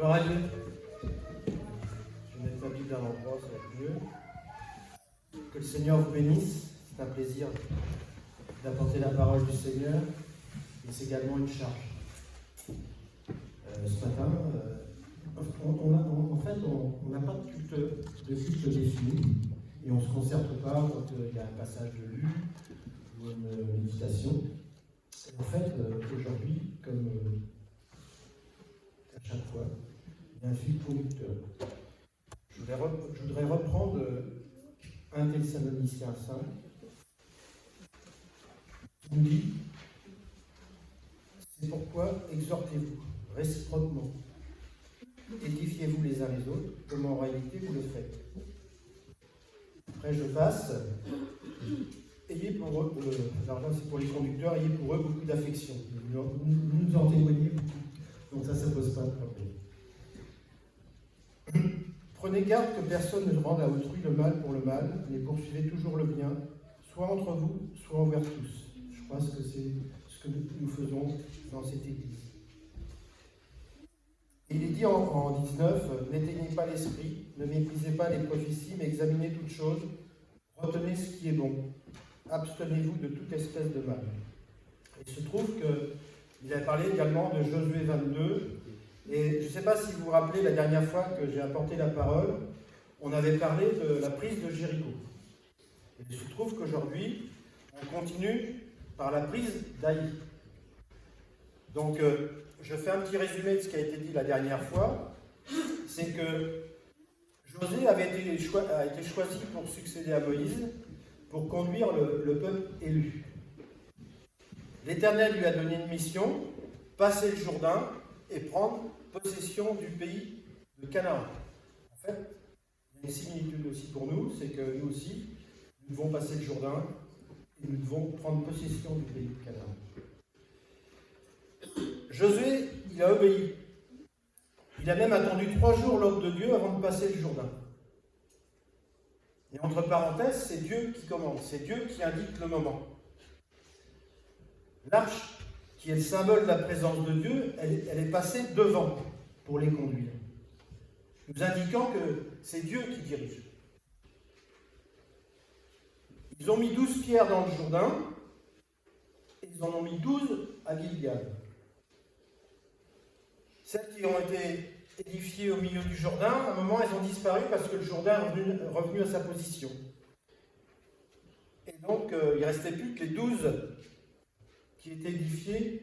Gloire à Dieu. Je vais mettre ma Bible à l'endroit, ça va être mieux. Que le Seigneur vous bénisse. C'est un plaisir d'apporter la parole du Seigneur. Et c'est également une charge. Ce matin, on n'a pas de culte défini. Et on ne se concerte pas quand il y a un passage de lu ou une méditation. Et en fait, aujourd'hui, comme à chaque fois, il y a un fil conducteur. Je voudrais reprendre 1 Thessaloniciens 5, qui nous dit « C'est pourquoi exhortez-vous réciproquement, édifiez-vous les uns les autres, comme en réalité vous le faites. » Après, je passe. Ayez pour eux, alors là c'est pour les conducteurs, ayez pour eux beaucoup d'affection. Nous en témoignez beaucoup. Donc ça ne pose pas de problème. Prenez garde que personne ne rende à autrui le mal pour le mal, mais poursuivez toujours le bien, soit entre vous, soit envers tous. Je pense que c'est ce que nous faisons dans cette église. Et il est dit en 19, n'éteignez pas l'esprit, ne méprisez pas les prophéties, mais examinez toutes choses, retenez ce qui est bon. Abstenez-vous de toute espèce de mal. Il se trouve qu'il a parlé également de Josué 22. Et je ne sais pas si vous vous rappelez, la dernière fois que j'ai apporté la parole, on avait parlé de la prise de Jéricho. Et il se trouve qu'aujourd'hui, on continue par la prise d'Aï. Donc, je fais un petit résumé de ce qui a été dit la dernière fois. C'est que Josué a été choisi pour succéder à Moïse, pour conduire le peuple élu. L'Éternel lui a donné une mission, passer le Jourdain et prendre possession du pays de Canaan. En fait, il y a une similitude aussi pour nous, c'est que nous aussi, nous devons passer le Jourdain et nous devons prendre possession du pays de Canaan. Josué, il a obéi. Il a même attendu 3 jours l'ordre de Dieu avant de passer le Jourdain. Et entre parenthèses, c'est Dieu qui commande, c'est Dieu qui indique le moment. L'arche, qui est le symbole de la présence de Dieu, elle est passée devant pour les conduire, nous indiquant que c'est Dieu qui dirige. Ils ont mis 12 pierres dans le Jourdain, et ils en ont mis 12 à Gilgal. Celles qui ont été édifiées au milieu du Jourdain, à un moment, elles ont disparu parce que le Jourdain est revenu à sa position. Et donc, il ne restait plus que les 12 qui étaient édifiées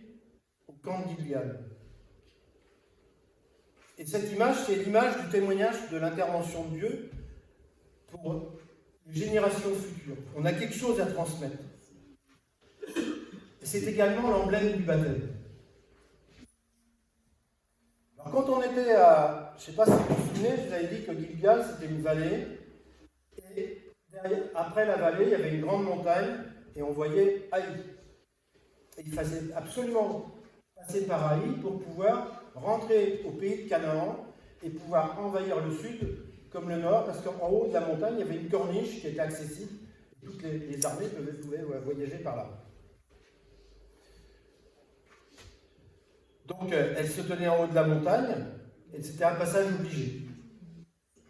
au camp de Gilgal. Et cette image, c'est l'image du témoignage de l'intervention de Dieu pour les générations futures. On a quelque chose à transmettre. Et c'est également l'emblème du baptême. Alors, quand on était à, je ne sais pas si vous vous souvenez, je vous avais dit que Gilgal, c'était une vallée. Et après la vallée, il y avait une grande montagne et on voyait Haï. Et il fallait absolument passer par Haï pour pouvoir rentrer au pays de Canaan et pouvoir envahir le sud comme le nord, parce qu'en haut de la montagne, il y avait une corniche qui était accessible. Et toutes les armées pouvaient voyager par là. Donc, elle se tenait en haut de la montagne, et c'était un passage obligé.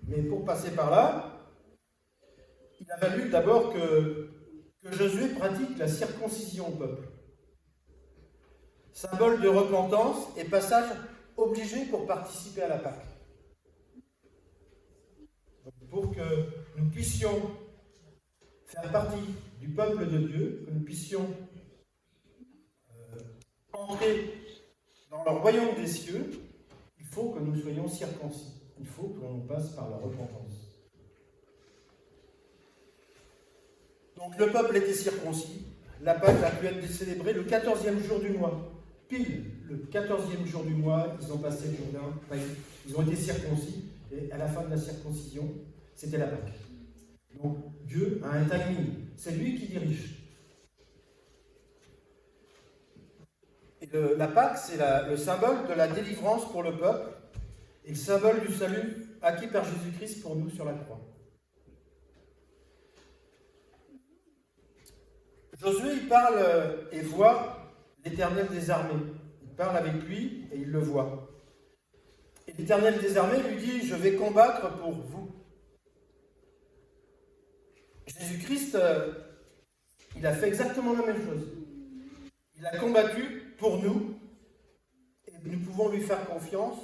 Mais pour passer par là, il a fallu d'abord que Josué pratique la circoncision au peuple. Symbole de repentance et passage obligé pour participer à la Pâque. Donc, pour que nous puissions faire partie du peuple de Dieu, que nous puissions entrer dans le royaume des cieux, il faut que nous soyons circoncis. Il faut que l'on passe par la repentance. Donc le peuple était circoncis. La Pâque a pu être célébrée le 14e jour du mois. Pile, le 14e jour du mois, ils ont passé le Jourdain, ils ont été circoncis, et à la fin de la circoncision, c'était la Pâque. Donc Dieu a un timing, c'est lui qui dirige. Et la Pâque, c'est le symbole de la délivrance pour le peuple et le symbole du salut acquis par Jésus-Christ pour nous sur la croix. Josué, il parle et voit l'Éternel des armées. Il parle avec lui et il le voit. Et l'Éternel des armées lui dit, je vais combattre pour vous. Jésus-Christ, il a fait exactement la même chose. Il a combattu pour nous, et nous pouvons lui faire confiance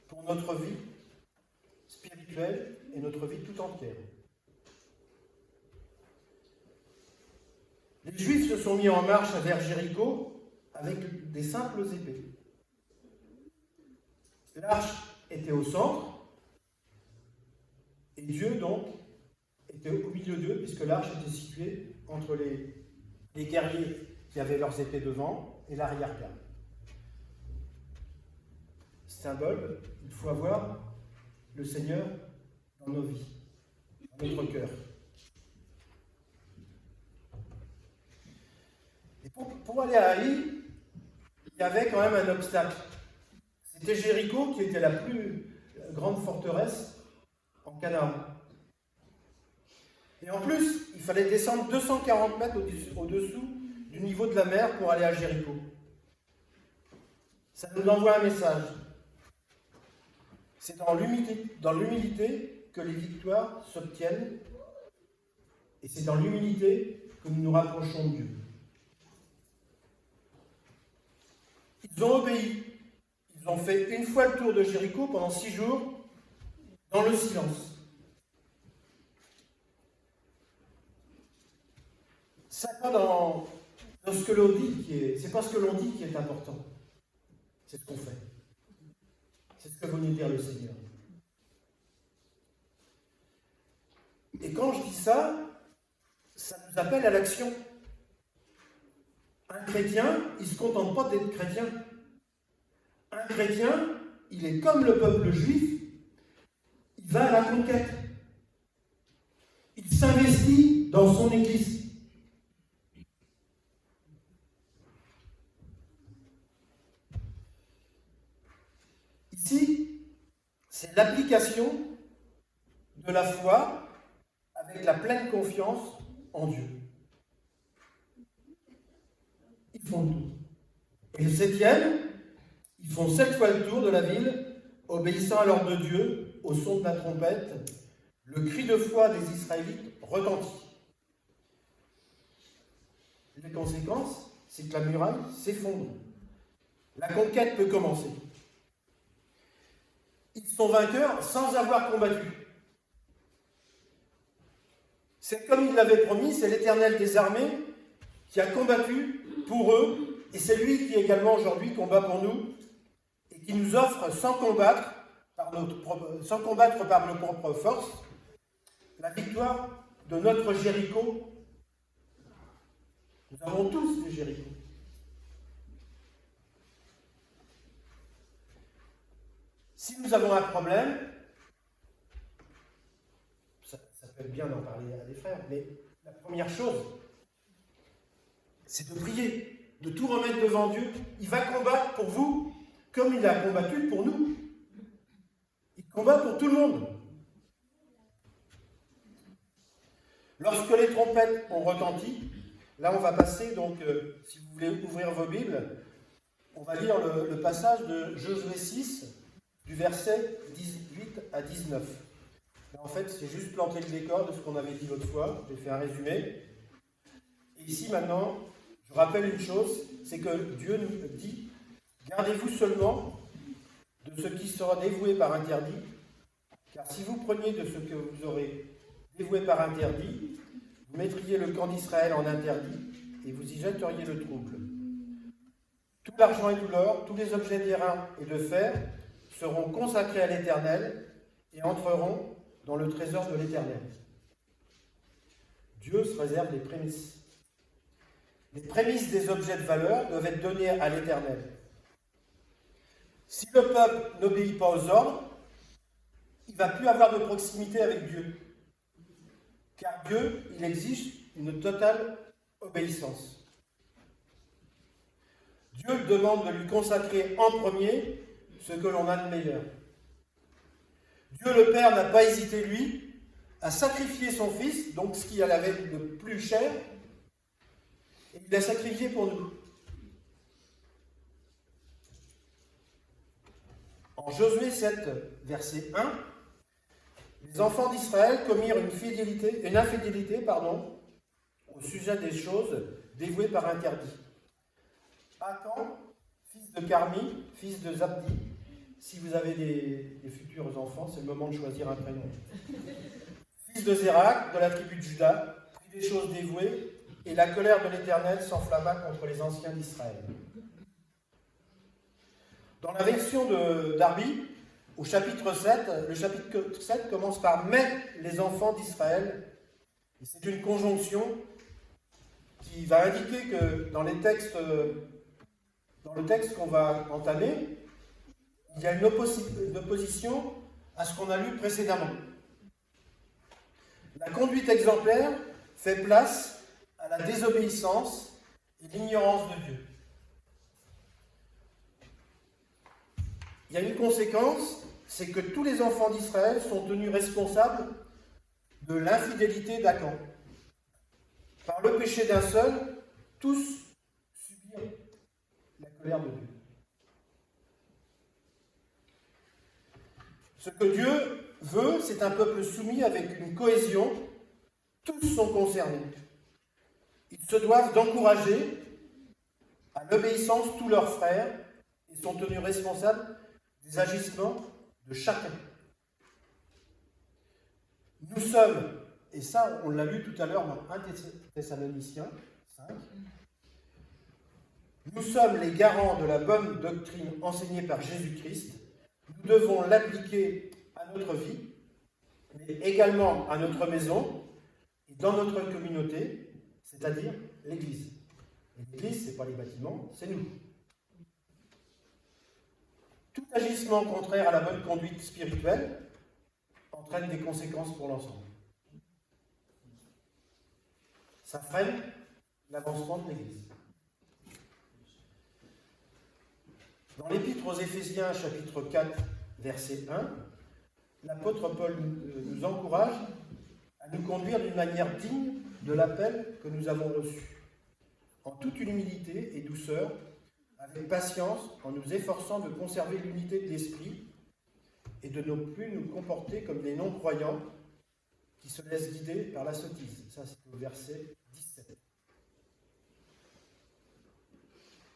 pour notre vie spirituelle et notre vie tout entière. Les Juifs se sont mis en marche vers Jéricho avec des simples épées. L'arche était au centre, et Dieu, donc, était au milieu d'eux, puisque l'arche était située entre les guerriers qui avaient leurs épées devant et l'arrière-garde. Symbole, il faut avoir le Seigneur dans nos vies, dans notre cœur. Et pour aller à Haï, il y avait quand même un obstacle. C'était Jéricho qui était la plus grande forteresse en Canaan. Et en plus, il fallait descendre 240 mètres au-dessous du niveau de la mer pour aller à Jéricho. Ça nous envoie un message. C'est dans l'humilité que les victoires s'obtiennent, et c'est dans l'humilité que nous nous rapprochons de Dieu. Ils ont obéi. Ils ont fait une fois le tour de Jéricho pendant 6 jours, dans le silence. C'est pas dans ce que l'on dit c'est pas ce que l'on dit qui est important. C'est ce qu'on fait. C'est ce que veut nous dire le Seigneur. Et quand je dis ça, ça nous appelle à l'action. Un chrétien, il ne se contente pas d'être chrétien. Un chrétien, il est comme le peuple juif, il va à la conquête. Il s'investit dans son Église. Ici, c'est l'application de la foi avec la pleine confiance en Dieu. Ils font tout. Et le 7e, ils font 7 fois le tour de la ville, obéissant à l'ordre de Dieu, au son de la trompette. Le cri de foi des Israélites retentit. Les conséquences, c'est que la muraille s'effondre. La conquête peut commencer. Ils sont vainqueurs sans avoir combattu. C'est comme il l'avait promis, c'est l'Éternel des armées qui a combattu pour eux, et c'est lui qui également aujourd'hui combat pour nous, et qui nous offre sans combattre par nos propres forces, la victoire de notre Jéricho. Nous avons tous des Jéricho. Si nous avons un problème, ça peut être bien d'en parler à des frères, mais la première chose, c'est de prier, de tout remettre devant Dieu. Il va combattre pour vous comme il a combattu pour nous. Il combat pour tout le monde. Lorsque les trompettes ont retenti, là on va passer, donc, si vous voulez ouvrir vos Bibles, on va lire le passage de Josué 6, du verset 18 à 19. Là, en fait, c'est juste planter le décor de ce qu'on avait dit l'autre fois. J'ai fait un résumé. Et ici, maintenant, je rappelle une chose, c'est que Dieu nous dit « Gardez-vous seulement de ce qui sera dévoué par interdit, car si vous preniez de ce que vous aurez dévoué par interdit, vous mettriez le camp d'Israël en interdit, et vous y jetteriez le trouble. Tout l'argent et tout l'or, tous les objets d'airain et de fer seront consacrés à l'Éternel et entreront dans le trésor de l'Éternel. » Dieu se réserve les prémices. Les prémices des objets de valeur doivent être données à l'Éternel. Si le peuple n'obéit pas aux ordres, il ne va plus avoir de proximité avec Dieu. Car Dieu, il exige une totale obéissance. Dieu demande de lui consacrer en premier ce que l'on a de meilleur. Dieu le Père n'a pas hésité, lui, à sacrifier son Fils, donc ce qu'il avait de plus cher, et il l'a sacrifié pour nous. En Josué 7, verset 1, les enfants d'Israël commirent une infidélité au sujet des choses dévouées par interdit. Achan, fils de Carmi, fils de Zabdi, si vous avez des futurs enfants, c'est le moment de choisir un prénom. Fils de Zérak, de la tribu de Juda, prit des choses dévouées, et la colère de l'Éternel s'enflamma contre les anciens d'Israël. Dans la version de Darby, au chapitre 7, le chapitre 7 commence par « Mais les enfants d'Israël ». C'est une conjonction qui va indiquer que dans le texte qu'on va entamer, il y a une opposition à ce qu'on a lu précédemment. La conduite exemplaire fait place à la désobéissance et l'ignorance de Dieu. Il y a une conséquence, c'est que tous les enfants d'Israël sont tenus responsables de l'infidélité d'Achan. Par le péché d'un seul, tous subirent la colère de Dieu. Ce que Dieu veut, c'est un peuple soumis avec une cohésion. Tous sont concernés. Ils se doivent d'encourager à l'obéissance tous leurs frères et sont tenus responsables des agissements de chacun. Nous sommes, et ça on l'a lu tout à l'heure dans 1 Thessaloniciens 5, nous sommes les garants de la bonne doctrine enseignée par Jésus-Christ. Nous devons l'appliquer à notre vie, mais également à notre maison et dans notre communauté, c'est-à-dire l'Église. Et l'Église, ce n'est pas les bâtiments, c'est nous. Tout agissement contraire à la bonne conduite spirituelle entraîne des conséquences pour l'ensemble. Ça freine l'avancement de l'Église. Dans l'Épître aux Éphésiens, chapitre 4, verset 1, l'apôtre Paul nous encourage à nous conduire d'une manière digne de l'appel que nous avons reçu, en toute humilité et douceur, avec patience, en nous efforçant de conserver l'unité de l'esprit et de ne plus nous comporter comme des non-croyants qui se laissent guider par la sottise. Ça, c'est au verset 17.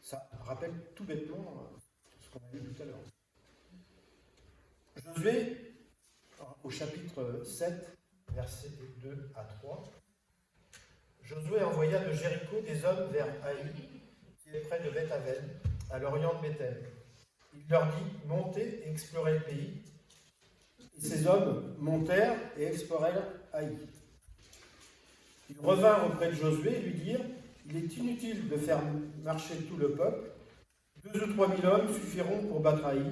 Ça rappelle tout bêtement ce qu'on a vu tout à l'heure. Josué, au chapitre 7, versets 2 à 3, Josué envoya de Jéricho des hommes vers Haï, qui est près de Beth-Aven, à l'orient de Bethel. Il leur dit, montez et explorez le pays. Et ces hommes montèrent et explorèrent Haï. Ils revinrent auprès de Josué et lui dirent, il est inutile de faire marcher tout le peuple. 2 ou 3 000 hommes suffiront pour battre Haï.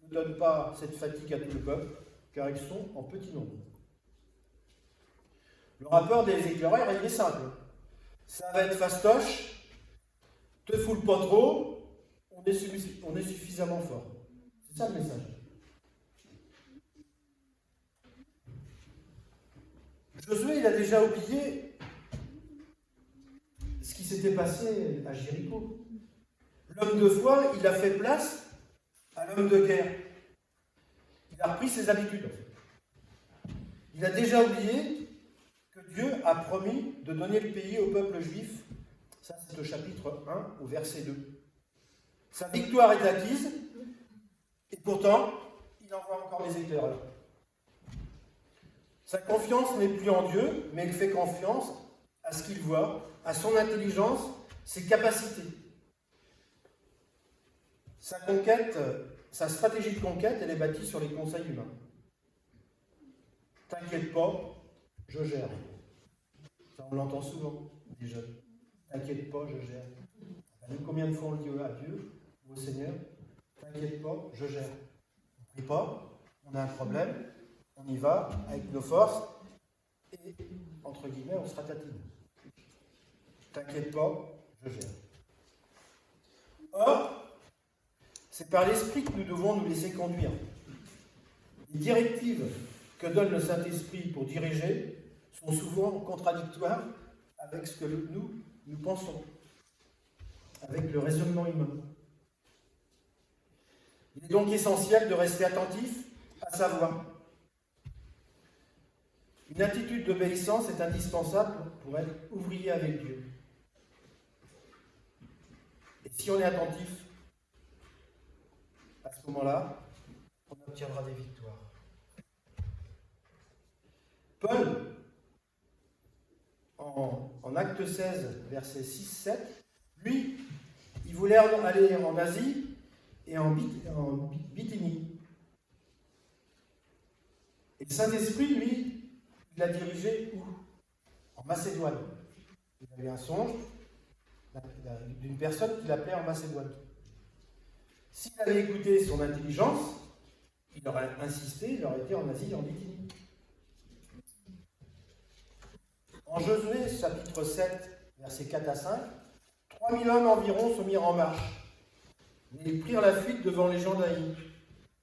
Ne donne pas cette fatigue à tout le peuple, car ils sont en petit nombre. Le rapport des éclaireurs, il est simple. Ça va être fastoche, te foule pas trop, on est suffisamment fort. C'est ça le message. Josué, il a déjà oublié ce qui s'était passé à Jéricho. L'homme de foi, il a fait place à l'homme de guerre. Il a repris ses habitudes. Il a déjà oublié que Dieu a promis de donner le pays au peuple juif. Ça, c'est le chapitre 1 au verset 2. Sa victoire est acquise, et pourtant, il envoie encore les éclaireurs. Sa confiance n'est plus en Dieu, mais il fait confiance à ce qu'il voit, à son intelligence, ses capacités. Sa stratégie de conquête, elle est bâtie sur les conseils humains. T'inquiète pas, je gère. Ça, on l'entend souvent, des jeunes. T'inquiète pas, je gère. Combien de fois on le dit à Dieu ou au Seigneur? T'inquiète pas, je gère. On ne prie pas, on a un problème, on y va avec nos forces et, entre guillemets, on se ratatine. T'inquiète pas, je gère. Or, c'est par l'Esprit que nous devons nous laisser conduire. Les directives que donne le Saint-Esprit pour diriger sont souvent contradictoires avec ce que nous pensons, avec le raisonnement humain. Il Il est donc essentiel de rester attentif à sa voix. Une attitude d'obéissance est indispensable pour être ouvrier avec Dieu. Et si on est attentif, à ce moment-là, on obtiendra des victoires. Paul, en Acte 16, versets 6-7, lui, il voulait aller en Asie et en Bithynie. Et le Saint-Esprit, lui, il l'a dirigé où? En Macédoine. Il avait un songe d'une personne qui l'appelait en Macédoine. S'il avait écouté son intelligence, il aurait insisté, il aurait été en Asie, en Bithynie. En Josué, chapitre 7, versets 4 à 5, 3000 hommes environ se mirent en marche. Mais ils prirent la fuite devant les gens d'Aï.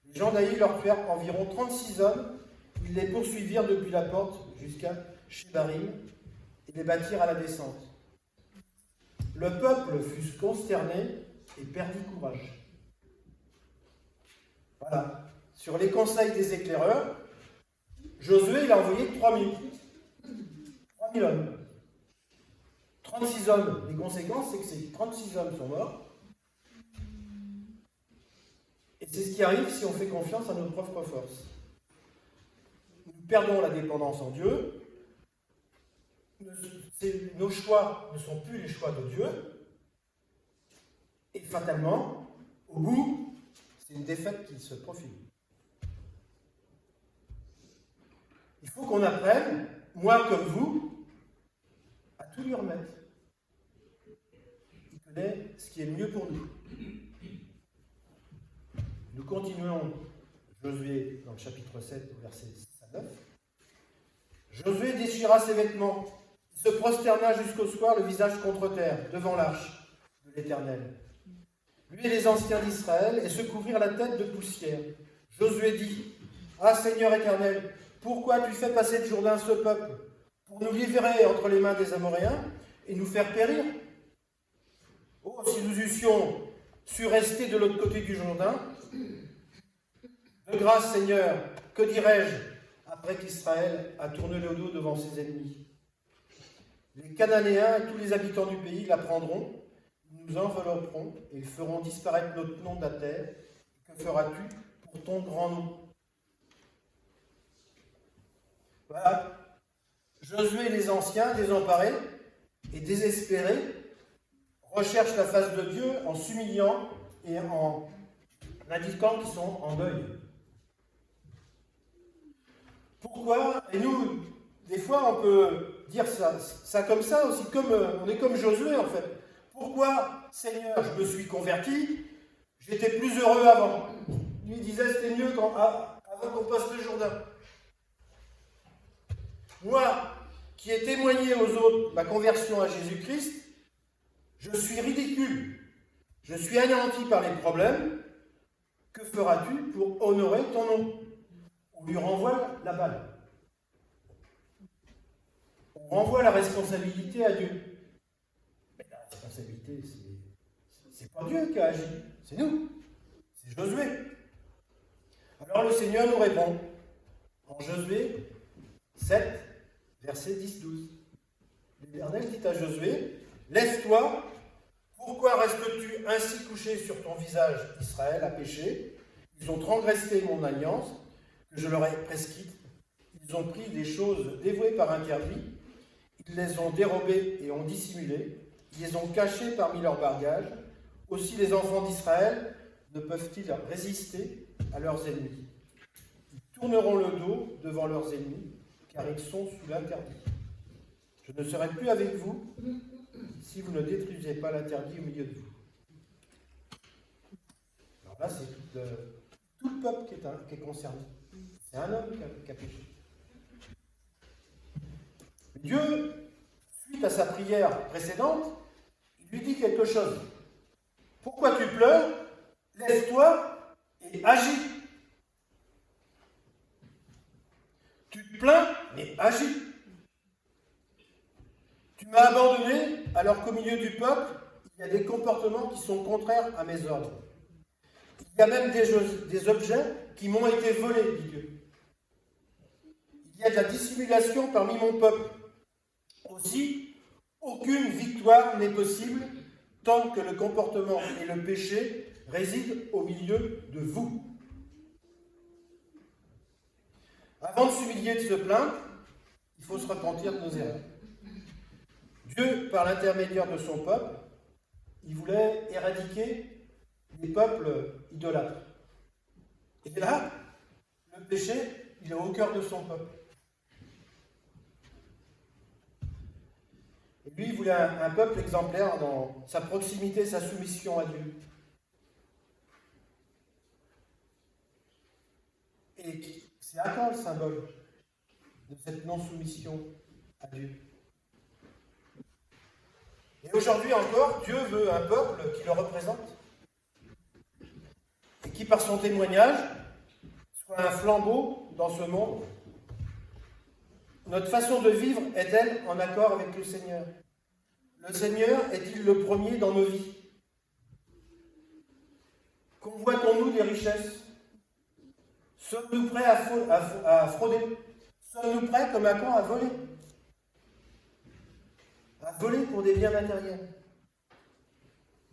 Les gens d'Aï leur tuèrent environ 36 hommes. Ils les poursuivirent depuis la porte jusqu'à Shebarim et les battirent à la descente. Le peuple fut consterné et perdit courage. Voilà. Sur les conseils des éclaireurs, Josué, il a envoyé 3000 hommes. 36 hommes. Les conséquences, c'est que ces 36 hommes sont morts. Et c'est ce qui arrive si on fait confiance à notre propre force. Nous perdons la dépendance en Dieu. Nos choix ne sont plus les choix de Dieu. Et fatalement, au bout, c'est une défaite qui se profile. Il faut qu'on apprenne, moi comme vous, à tout lui remettre. Il connaît ce qui est mieux pour nous. Nous continuons Josué dans le chapitre 7, versets 6 à 9. Josué déchira ses vêtements, il se prosterna jusqu'au soir, le visage contre terre, devant l'arche de l'Éternel. Lui et les anciens d'Israël, et se couvrirent la tête de poussière. Josué dit, « Ah Seigneur Éternel, pourquoi tu fais passer le Jourdain ce peuple? Pour nous livrer entre les mains des Amoréens et nous faire périr? Oh, si nous eussions su rester de l'autre côté du Jourdain. De grâce, Seigneur, que dirais-je après qu'Israël a tourné le dos devant ses ennemis? Les Cananéens et tous les habitants du pays l'apprendront, ils nous envelopperont et ils feront disparaître notre nom de la terre. Que feras-tu pour ton grand nom? » Voilà. Josué et les anciens, désemparés et désespérés, recherchent la face de Dieu en s'humiliant et en indiquant qu'ils sont en deuil. Pourquoi? Et nous, des fois, on peut dire ça comme ça aussi, on est comme Josué en fait. Pourquoi, Seigneur, je me suis converti, j'étais plus heureux avant. Lui disait c'était mieux avant qu'on passe le Jourdain. Moi, qui ai témoigné aux autres ma conversion à Jésus-Christ, je suis ridicule. Je suis anéanti par les problèmes. Que feras-tu pour honorer ton nom? On lui renvoie la balle. On renvoie la responsabilité à Dieu. Mais la responsabilité, c'est pas Dieu qui a agi, c'est nous. C'est Josué. Alors le Seigneur nous répond en Josué 7, versets 10-12. L'Éternel dit à Josué, « Lève-toi, pourquoi restes-tu ainsi couché sur ton visage, Israël a péché? Ils ont transgressé mon alliance, que je leur ai prescrite. Ils ont pris des choses dévouées par interdit. Ils les ont dérobées et ont dissimulées. Ils les ont cachées parmi leurs bagages. Aussi les enfants d'Israël ne peuvent-ils résister à leurs ennemis. Ils tourneront le dos devant leurs ennemis, car ils sont sous l'interdit. Je ne serai plus avec vous si vous ne détruisez pas l'interdit au milieu de vous. » Alors là, c'est tout le peuple qui est concerné. C'est un homme qui a péché. Dieu, suite à sa prière précédente, il lui dit quelque chose. « Pourquoi tu pleures? Lève-toi et agis. » Tu te plains, mais agis. Tu m'as abandonné alors qu'au milieu du peuple, il y a des comportements qui sont contraires à mes ordres. Il y a même des objets qui m'ont été volés, dit Dieu. Il y a de la dissimulation parmi mon peuple. Aussi, aucune victoire n'est possible tant que le comportement et le péché résident au milieu de vous. Avant de s'humilier, de se plaindre, il faut se repentir de nos erreurs. Dieu, par l'intermédiaire de son peuple, il voulait éradiquer les peuples idolâtres. Et là, le péché, il est au cœur de son peuple. Et lui, il voulait un peuple exemplaire dans sa proximité, sa soumission à Dieu. Et c'est Adam le symbole de cette non-soumission à Dieu. Et aujourd'hui encore, Dieu veut un peuple qui le représente et qui, par son témoignage, soit un flambeau dans ce monde. Notre façon de vivre est-elle en accord avec le Seigneur? Le Seigneur est-il le premier dans nos vies? Convoitons-nous des richesses? Sommes-nous prêts à frauder? Sommes-nous prêts comme Achan à voler? À voler pour des biens matériels.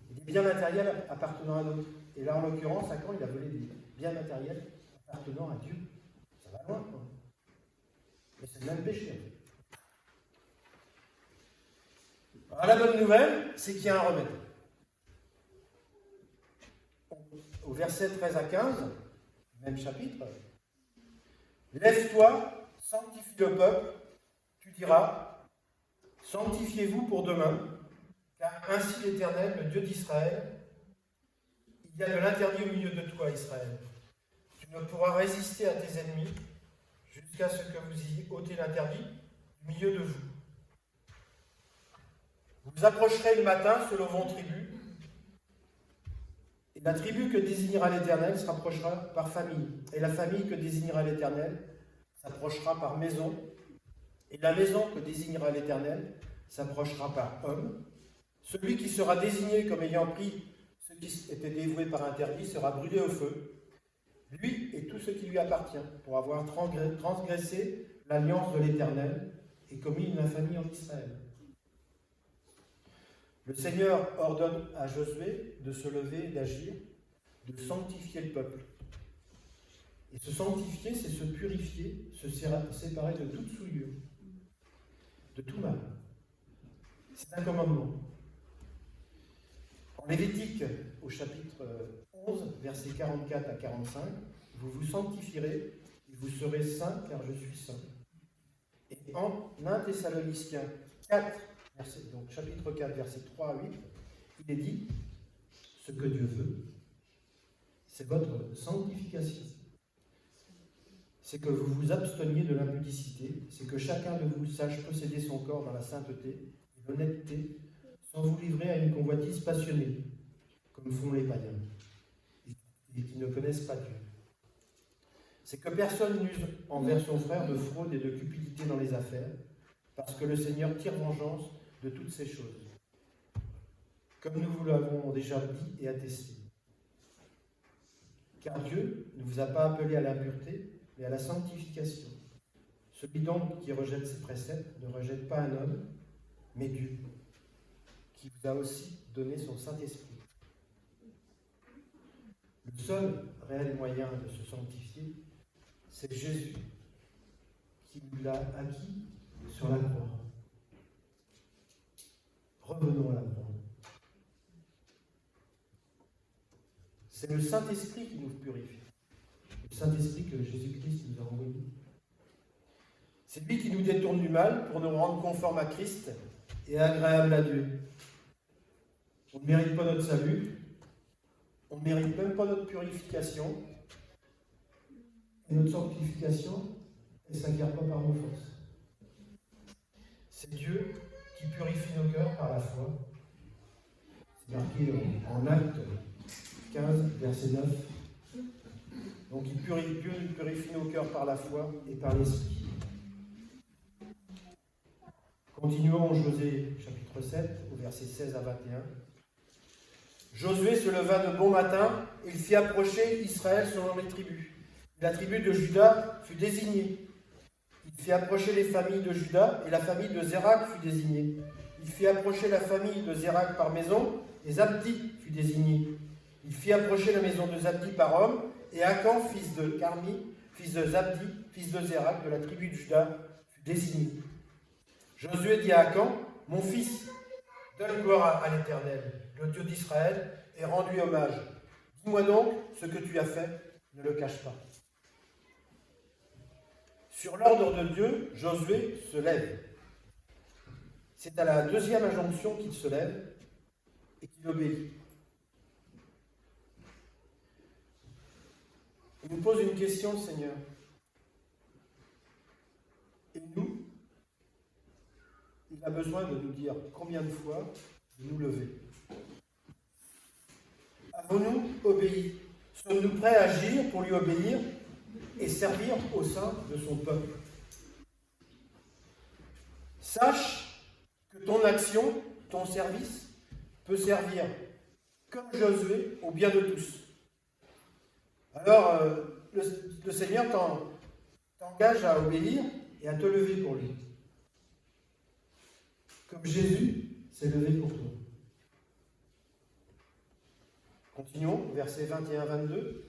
Des biens matériels appartenant à d'autres. Et là, en l'occurrence, Achan, il a volé des biens matériels appartenant à Dieu. Ça va loin, quoi. Mais c'est le même péché. Alors, la bonne nouvelle, c'est qu'il y a un remède. Au verset 13 à 15, même chapitre, lève-toi, sanctifie le peuple, tu diras, sanctifiez-vous pour demain, car ainsi l'Éternel, le Dieu d'Israël, il y a de l'interdit au milieu de toi, Israël. Tu ne pourras résister à tes ennemis jusqu'à ce que vous ayez ôté l'interdit du milieu de vous. Vous approcherez le matin selon vos tribus, et la tribu que désignera l'Éternel se rapprochera par famille, et la famille que désignera l'Éternel s'approchera par maison, et la maison que désignera l'Éternel s'approchera par homme. Celui qui sera désigné comme ayant pris ce qui était dévoué par interdit sera brûlé au feu, lui et tout ce qui lui appartient, pour avoir transgressé l'alliance de l'Éternel et commis une infamie en Israël. Le Seigneur ordonne à Josué de se lever et d'agir, de sanctifier le peuple. Et se sanctifier, c'est se purifier, se séparer de toute souillure, de tout mal. C'est un commandement. En Lévitique, au chapitre 11, versets 44 à 45, vous vous sanctifierez et vous serez saints car je suis saint. Et en 1 Thessaloniciens 4, donc chapitre 4, versets 3 à 8, il est dit, ce que Dieu veut, c'est votre sanctification. C'est que vous vous absteniez de l'impudicité, c'est que chacun de vous sache posséder son corps dans la sainteté et l'honnêteté, sans vous livrer à une convoitise passionnée, comme font les païens, et qui ne connaissent pas Dieu. C'est que personne n'use envers son frère de fraude et de cupidité dans les affaires, parce que le Seigneur tire vengeance de toutes ces choses, comme nous vous l'avons déjà dit et attesté. Car Dieu ne vous a pas appelé à l'impureté, mais à la sanctification. Celui donc qui rejette ses préceptes ne rejette pas un homme, mais Dieu, qui vous a aussi donné son Saint-Esprit. Le seul réel moyen de se sanctifier, c'est Jésus, qui nous l'a acquis sur la croix. Revenons à la croix. C'est le Saint-Esprit qui nous purifie. Le Saint-Esprit que Jésus-Christ nous a envoyé. C'est lui qui nous détourne du mal pour nous rendre conformes à Christ et agréables à Dieu. On ne mérite pas notre salut, on ne mérite même pas notre purification, et notre sanctification, elle ne s'acquiert pas par nos forces. C'est Dieu qui purifie nos cœurs par la foi. C'est marqué en Actes 15, verset 9. Donc Dieu purifie nos cœurs par la foi et par l'Esprit. Continuons en Josée chapitre 7, au verset 16 à 21. Josué se leva de bon matin et il fit approcher Israël selon les tribus. La tribu de Juda fut désignée. Il fit approcher les familles de Juda et la famille de Zérak fut désignée. Il fit approcher la famille de Zérak par maison et Zabdi fut désigné. Il fit approcher la maison de Zabdi par homme et Akan, fils de Carmi, fils de Zabdi, fils de Zérak de la tribu de Juda, fut désigné. Josué dit à Akan, « Mon fils, donne gloire à l'Éternel, le Dieu d'Israël, et rends-lui hommage. Dis-moi donc ce que tu as fait, ne le cache pas. » Sur l'ordre de Dieu, Josué se lève. C'est à la deuxième injonction qu'il se lève et qu'il obéit. Il nous pose une question, Seigneur. Et nous, il a besoin de nous dire combien de fois de nous lever. Avons-nous obéi? Sommes-nous prêts à agir pour lui obéir et servir au sein de son peuple? Sache que ton action, ton service, peut servir, comme Josué, au bien de tous. Alors, le Seigneur t'engage à obéir et à te lever pour lui. Comme Jésus s'est levé pour toi. Continuons, versets 21-22.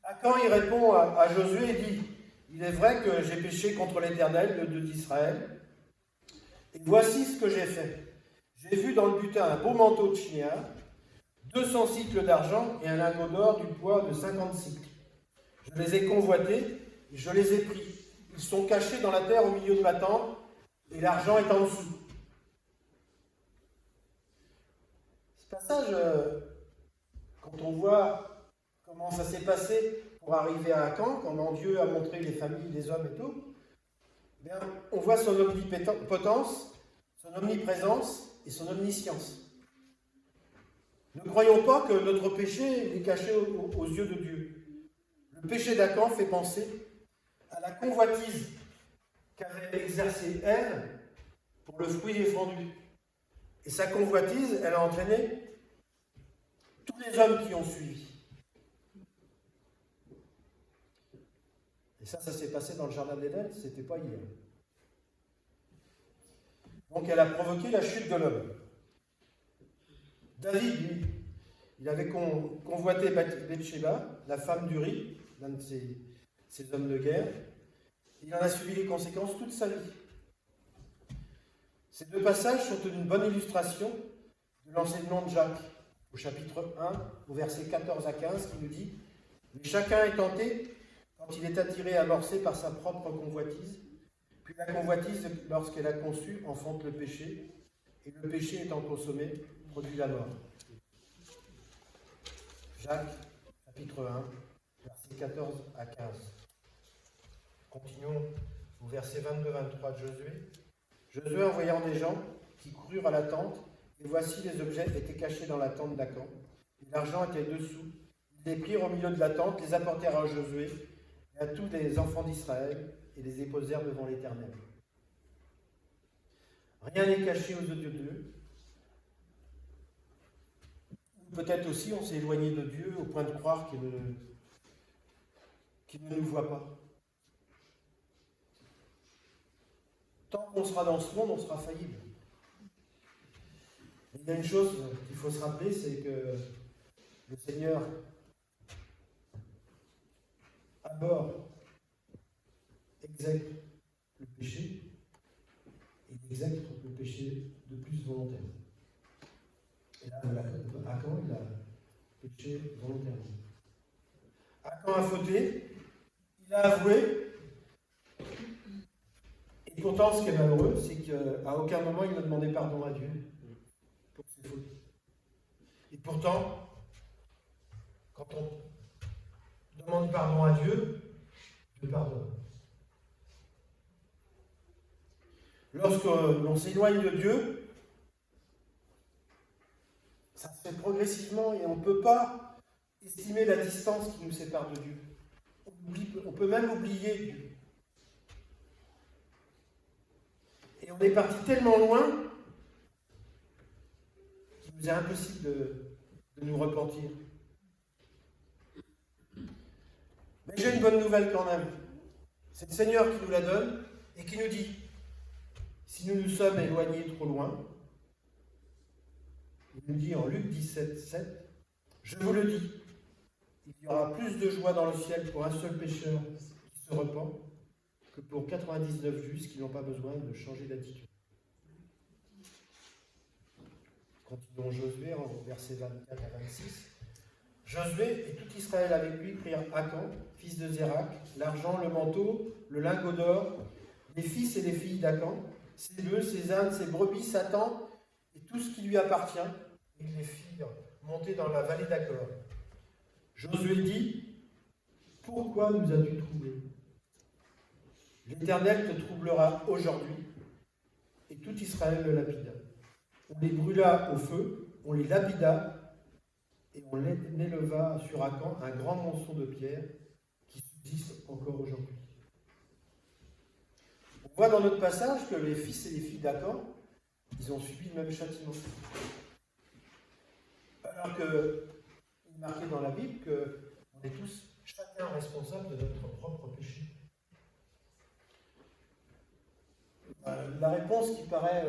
Akan il répond à Josué et dit, « Il est vrai que j'ai péché contre l'Éternel, le Dieu d'Israël, et voici ce que j'ai fait. J'ai vu dans le butin un beau manteau de chinéa, 200 cycles d'argent et un lingot d'or du poids de 50 cycles. Je les ai convoités et je les ai pris. Ils sont cachés dans la terre au milieu de ma tente et l'argent est en dessous. » Ce passage, quand on voit comment ça s'est passé pour arriver à Akan, comment Dieu a montré les familles, les hommes et tout, bien, on voit son omnipotence, son omniprésence et son omniscience. Ne croyons pas que notre péché est caché aux yeux de Dieu. Le péché d'Akan fait penser à la convoitise qu'avait exercée Ève pour le fruit défendu. Et sa convoitise, elle a entraîné tous les hommes qui ont suivi. Et ça s'est passé dans le jardin d'Éden, c'était pas hier. Donc elle a provoqué la chute de l'homme. David, lui, il avait convoité Bathsheba, la femme d'Uri, l'un de ses hommes de guerre. Il en a subi les conséquences toute sa vie. Ces deux passages sont une bonne illustration de l'enseignement de Jacques, au chapitre 1, au verset 14 à 15, qui nous dit « Mais chacun est tenté quand il est attiré, amorcé par sa propre convoitise. Puis la convoitise, lorsqu'elle a conçu, enfante le péché, et le péché étant consommé, produit la mort. » Jacques, chapitre 1, versets 14 à 15. Continuons au verset 22-23 de Josué. Josué envoyant des gens qui coururent à la tente, et voici les objets étaient cachés dans la tente d'Akan, et l'argent était dessous. Ils les prirent au milieu de la tente, les apportèrent à Josué et à tous les enfants d'Israël, et les déposèrent devant l'Éternel. Rien n'est caché aux yeux de Dieu. Peut-être aussi on s'est éloigné de Dieu au point de croire qu'il ne nous voit pas. Tant qu'on sera dans ce monde, on sera faillible. Il y a une chose qu'il faut se rappeler, c'est que le Seigneur aborde, exècre le péché, et il exècre le péché de plus volontaire. Et là, Akan, il a péché volontairement. Akan a fauté, il a avoué, et pourtant, ce qui est malheureux, c'est qu'à aucun moment, il n'a demandé pardon à Dieu pour ses fautes. Et pourtant, quand on demande pardon à Dieu, Dieu pardonne. Lorsque l'on s'éloigne de Dieu, ça se fait progressivement et on ne peut pas estimer la distance qui nous sépare de Dieu. On peut même oublier Dieu. Et on est parti tellement loin qu'il nous est impossible de nous repentir. Mais j'ai une bonne nouvelle quand même. C'est le Seigneur qui nous la donne et qui nous dit, si nous nous sommes éloignés trop loin, il nous dit en Luc 17, 7, je vous le dis, il y aura plus de joie dans le ciel pour un seul pécheur qui se repent que pour 99 justes qui n'ont pas besoin de changer d'attitude. Continuons Josué, en versets 24 à 26. Josué et tout Israël avec lui prirent Akan, fils de Zérak, l'argent, le manteau, le lingot d'or, les fils et les filles d'Akan, ses bœufs, ses ânes, ses brebis, sa tente et tout ce qui lui appartient, et ils les firent monter dans la vallée d'Akor. Josué dit, pourquoi nous as-tu troublés? L'Éternel te troublera aujourd'hui, et tout Israël le lapida. On les brûla au feu, on les lapida, et on éleva sur Akan un grand monceau de pierres qui subsiste encore aujourd'hui. On voit dans notre passage que les fils et les filles d'Akan, ils ont subi le même châtiment. Alors que, il est marqué dans la Bible qu'on est tous chacun responsable de notre propre péché. La réponse qui paraît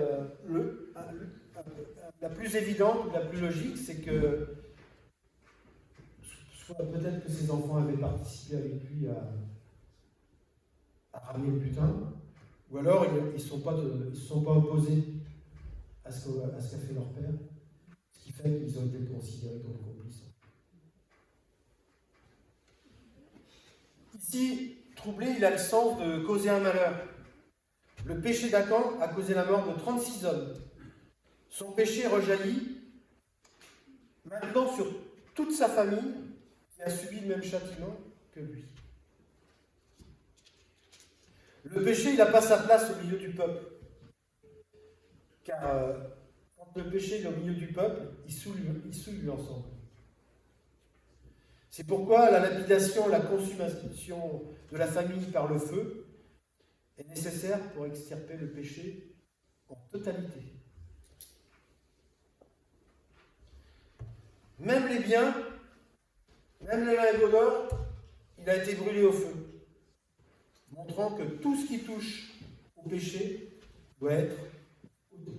la plus évidente ou la plus logique, c'est que peut-être que ses enfants avaient participé avec lui à ramener le butin, ou alors ils ne se sont pas opposés à ce qu'a fait leur père, ce qui fait qu'ils ont été considérés comme complices. Ici, troublé, il a le sens de causer un malheur. Le péché d'Akan a causé la mort de 36 hommes. Son péché rejaillit maintenant sur toute sa famille qui a subi le même châtiment que lui. Le péché, il n'a pas sa place au milieu du peuple. Car quand le péché est au milieu du peuple, il souille l'ensemble. C'est pourquoi la lapidation, la consommation de la famille par le feu est nécessaire pour extirper le péché en totalité. Même les biens, même le lingot d'or, il a été brûlé au feu, montrant que tout ce qui touche au péché doit être ôté.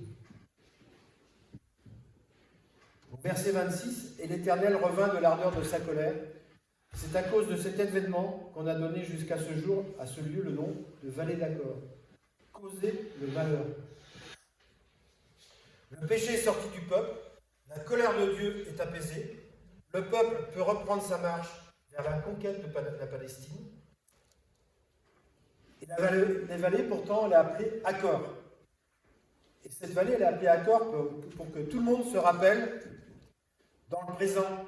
Verset 26, « Et l'Éternel revint de l'ardeur de sa colère. C'est à cause de cet événement qu'on a donné jusqu'à ce jour à ce lieu le nom de vallée d'Akor. Causer le malheur. » Le péché est sorti du peuple, la colère de Dieu est apaisée, le peuple peut reprendre sa marche vers la conquête de la Palestine. Et la vallée, pourtant, elle est appelée Akor. Et cette vallée, elle est appelée Akor pour que tout le monde se rappelle, dans le présent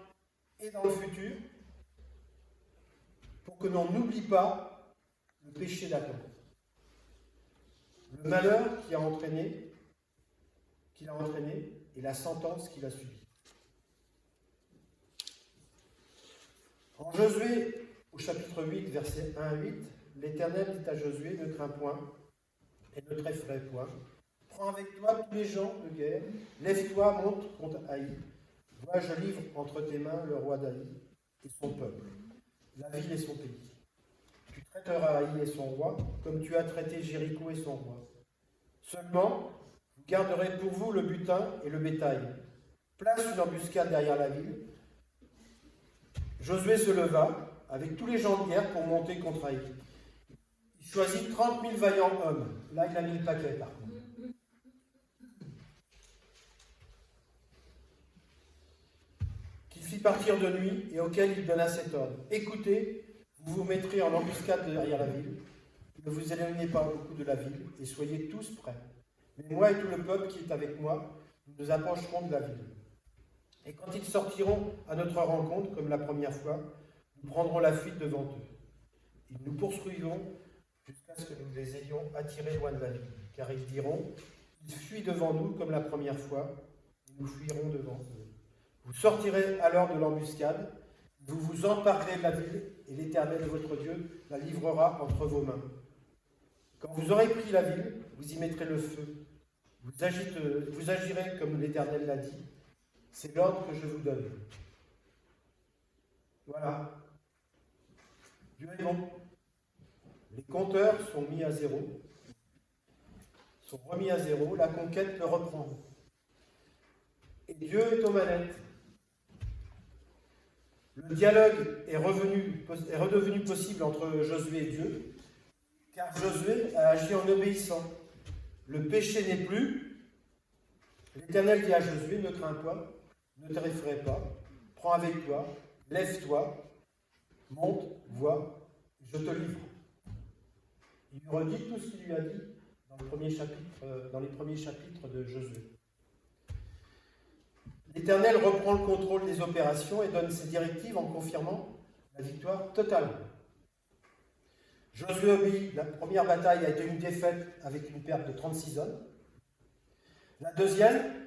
et dans le futur, pour que l'on n'oublie pas le péché d'Adam. Le malheur qu'il a entraîné et la sentence qu'il a subie. En Josué, au chapitre 8, versets 1 à 8, l'Éternel dit à Josué, ne crains point et ne t'effraie point. Prends avec toi tous les gens de guerre, lève-toi, monte contre Haï. Vois, je livre entre tes mains le roi d'Haï et son peuple, la ville et son pays. Tu traiteras Haï et son roi, comme tu as traité Jéricho et son roi. Seulement, vous garderez pour vous le butin et le bétail. Place une embuscade derrière la ville. Josué se leva avec tous les gens de guerre pour monter contre Haï. Il choisit 30 000 vaillants hommes. Là, il a mis le paquet, par contre. Qu'il fit partir de nuit et auquel il donna cet ordre. Écoutez, vous vous mettrez en embuscade derrière la ville. Ne vous éloignez pas beaucoup de la ville et soyez tous prêts. Mais moi et tout le peuple qui est avec moi, nous nous approcherons de la ville. Et quand ils sortiront à notre rencontre, comme la première fois, nous prendrons la fuite devant eux. Ils nous poursuivront jusqu'à ce que nous les ayons attirés loin de la ville. Car ils diront, ils fuient devant nous comme la première fois, et nous fuirons devant eux. Vous sortirez alors de l'embuscade, vous vous emparerez de la ville, et l'Éternel votre Dieu la livrera entre vos mains. Quand vous aurez pris la ville, vous y mettrez le feu. Vous agirez comme l'Éternel l'a dit, C'est l'ordre que je vous donne. Voilà. Dieu est bon. Les compteurs sont mis à zéro, sont remis à zéro, la conquête peut reprendre. Et Dieu est aux manettes. Le dialogue est redevenu possible entre Josué et Dieu, car Josué a agi en obéissant. Le péché n'est plus. L'Éternel dit à Josué, ne crains pas, ne t'effraie pas, prends avec toi, lève-toi, monte, vois, je te livre. Il lui redit tout ce qu'il lui a dit dans les premiers chapitres de Josué. L'Éternel reprend le contrôle des opérations et donne ses directives en confirmant la victoire totale. Josué obéit. La première bataille a été une défaite avec une perte de 36 hommes. La deuxième,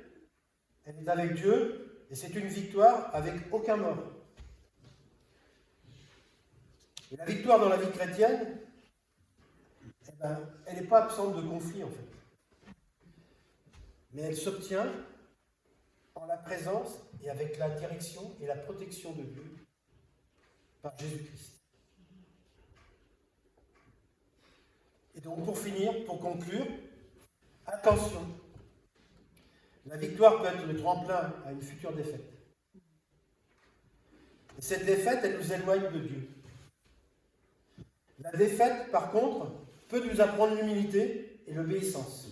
elle est avec Dieu et c'est une victoire avec aucun mort. Et la victoire dans la vie chrétienne, elle n'est pas absente de conflit en fait. Mais elle s'obtient en la présence et avec la direction et la protection de Dieu par Jésus-Christ. Et donc pour finir, pour conclure, attention, la victoire peut être le tremplin à une future défaite. Et cette défaite, elle nous éloigne de Dieu. La défaite, par contre, peut nous apprendre l'humilité et l'obéissance.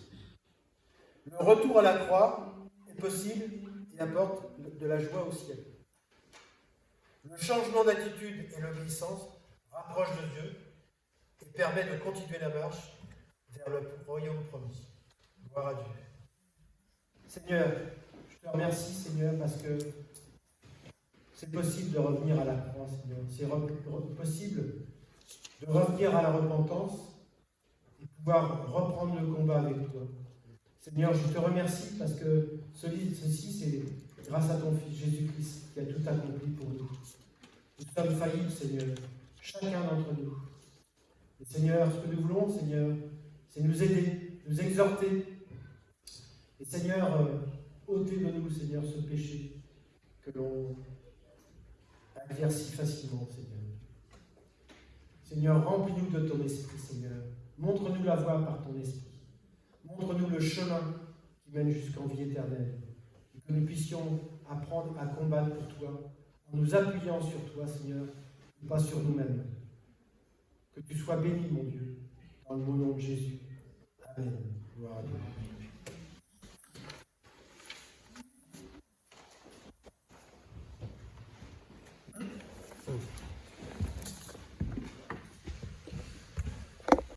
Le retour à la croix est possible et apporte de la joie au ciel. Le changement d'attitude et l'obéissance rapprochent de Dieu et permet de continuer la marche vers le royaume promis. Gloire à Dieu. Seigneur, je te remercie, Seigneur, parce que c'est possible de revenir à la croix, Seigneur. C'est possible de revenir à la repentance et pouvoir reprendre le combat avec toi. Seigneur, je te remercie parce que ceci, c'est grâce à ton Fils Jésus-Christ qui a tout accompli pour nous. Nous sommes faillibles, Seigneur, chacun d'entre nous. Et Seigneur, ce que nous voulons, Seigneur, c'est nous aider, nous exhorter. Et Seigneur, ôtez de nous, Seigneur, ce péché que l'on exerce si facilement, Seigneur. Seigneur, remplis-nous de ton esprit, Seigneur. Montre-nous la voie par ton esprit. Montre-nous le chemin qui mène jusqu'en vie éternelle. Et que nous puissions apprendre à combattre pour toi, en nous appuyant sur toi, Seigneur, et pas sur nous-mêmes. Que tu sois béni, mon Dieu, dans le nom de Jésus. Amen. Gloire à Dieu.